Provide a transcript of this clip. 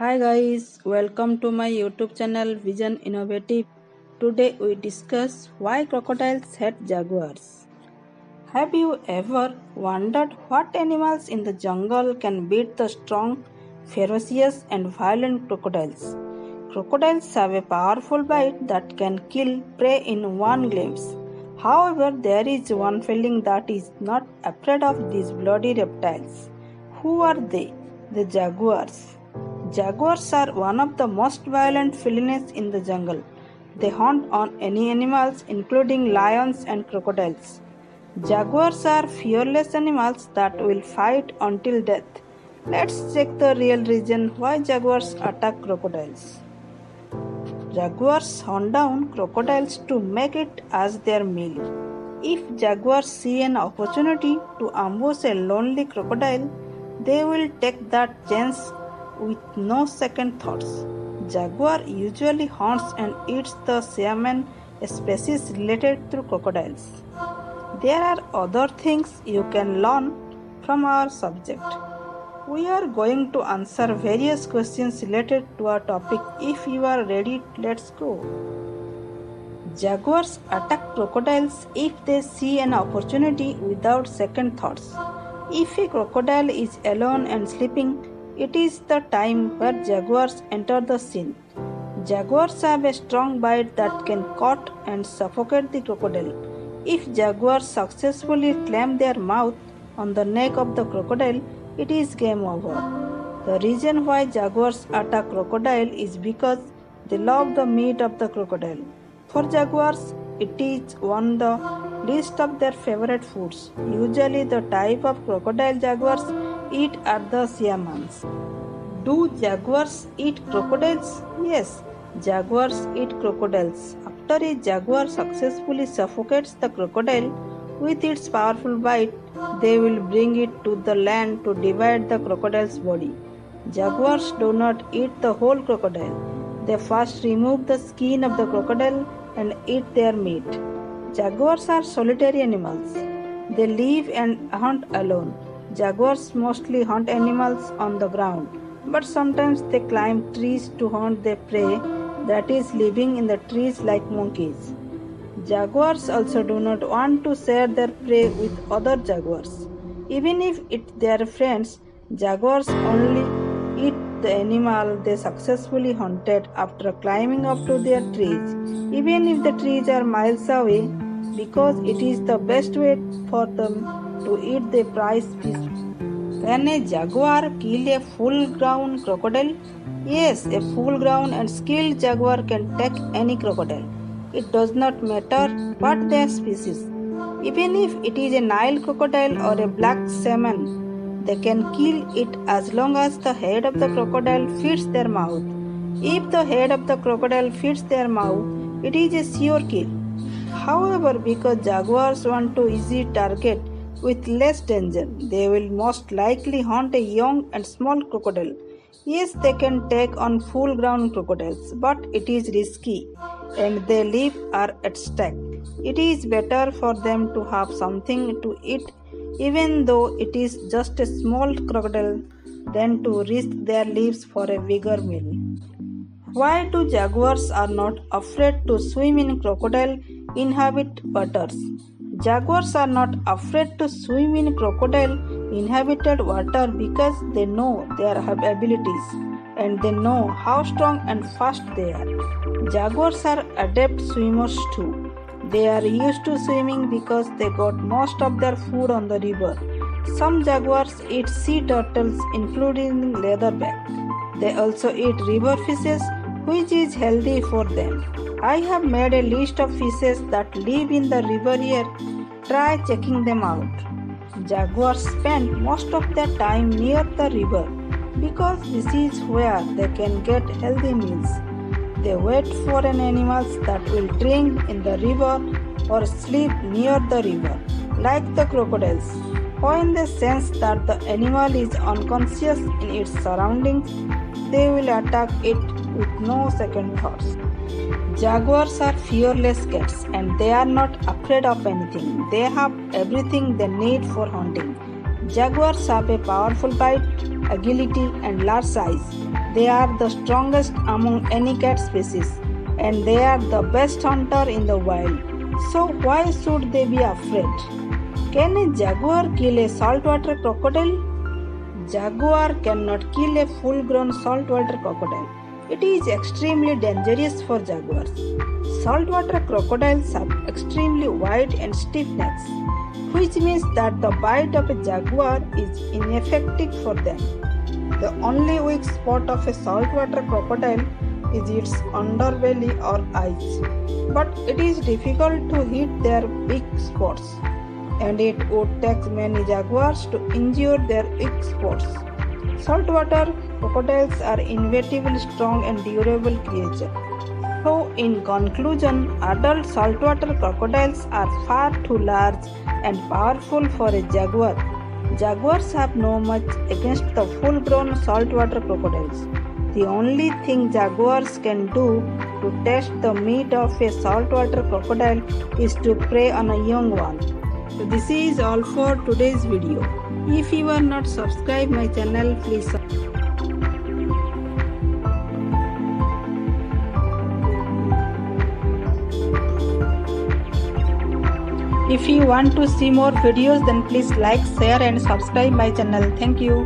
Hi guys, welcome to my YouTube channel Vision Innovative. Today we discuss why crocodiles hate jaguars. Have you ever wondered what animals in the jungle can beat the strong, ferocious and violent crocodiles? Crocodiles have a powerful bite that can kill prey in one glimpse. However, there is one feeling that is not afraid of these bloody reptiles. Who are they? The jaguars. Jaguars are one of the most violent felines in the jungle. They hunt on any animals, including lions and crocodiles. Jaguars are fearless animals that will fight until death. Let's check the real reason why jaguars attack crocodiles. Jaguars hunt down crocodiles to make it as their meal. If jaguars see an opportunity to ambush a lonely crocodile, they will take that chance with no second thoughts. Jaguar usually hunts and eats the salmon, a species related to crocodiles. There are other things you can learn from our subject. We are going to answer various questions related to our topic. If you are ready, let's go. Jaguars attack crocodiles if they see an opportunity without second thoughts. If a crocodile is alone and sleeping, it is the time where jaguars enter the scene. Jaguars have a strong bite that can cut and suffocate the crocodile. If jaguars successfully clamp their mouth on the neck of the crocodile, it is game over. The reason why jaguars attack crocodile is because they love the meat of the crocodile. For jaguars, it is on the list of their favorite foods. Usually the type of crocodile jaguars eat are the salmons. Do jaguars eat crocodiles? Yes, jaguars eat crocodiles. After a jaguar successfully suffocates the crocodile with its powerful bite, they will bring it to the land to divide the crocodile's body. Jaguars do not eat the whole crocodile. They first remove the skin of the crocodile and eat their meat. Jaguars are solitary animals. They live and hunt alone. Jaguars mostly hunt animals on the ground, but sometimes they climb trees to hunt their prey that is living in the trees like monkeys. Jaguars also do not want to share their prey with other jaguars. Even if it's their friends, jaguars only eat the animal they successfully hunted after climbing up to their trees, even if the trees are miles away, because it is the best way for them to eat their prize fish. Can a jaguar kill a full-grown crocodile? Yes, a full-grown and skilled jaguar can take any crocodile. It does not matter what their species. Even if it is a Nile crocodile or a black salmon, they can kill it as long as the head of the crocodile fits their mouth. If the head of the crocodile fits their mouth, it is a sure kill. However, because jaguars want to easy target with less danger, they will most likely hunt a young and small crocodile. Yes, they can take on full-grown crocodiles, but it is risky and their lives are at stake. It is better for them to have something to eat, even though it is just a small crocodile, than to risk their lives for a bigger meal. Why do jaguars are not afraid to swim in crocodile inhabit waters? Jaguars are not afraid to swim in crocodile inhabited water because they know their abilities and they know how strong and fast they are. Jaguars are adept swimmers too. They are used to swimming because they got most of their food on the river. Some jaguars eat sea turtles, including leatherback. They also eat river fishes, which is healthy for them. I have made a list of fishes that live in the river here. Try checking them out. Jaguars spend most of their time near the river because this is where they can get healthy meals. They wait for an animal that will drink in the river or sleep near the river, like the crocodiles. When they sense that the animal is unconscious in its surroundings, they will attack it with no second thoughts. Jaguars are fearless cats and they are not afraid of anything. They have everything they need for hunting. Jaguars have a powerful bite, agility, and large size. They are the strongest among any cat species, and they are the best hunter in the wild. So why should they be afraid? Can a jaguar kill a saltwater crocodile? Jaguar cannot kill a full-grown saltwater crocodile. It is extremely dangerous for jaguars. Saltwater crocodiles have extremely wide and stiff necks, which means that the bite of a jaguar is ineffective for them. The only weak spot of a saltwater crocodile is its underbelly or eyes, but it is difficult to hit their weak spots, and it would take many jaguars to injure their weak spots. Saltwater crocodiles are innovatively strong and durable creatures. So, in conclusion, adult saltwater crocodiles are far too large and powerful for a jaguar. Jaguars have no much against the full-grown saltwater crocodiles. The only thing jaguars can do to test the meat of a saltwater crocodile is to prey on a young one. So this is all for today's video. If you are not subscribed my channel, please subscribe. If you want to see more videos, then please like, share and subscribe my channel. Thank you.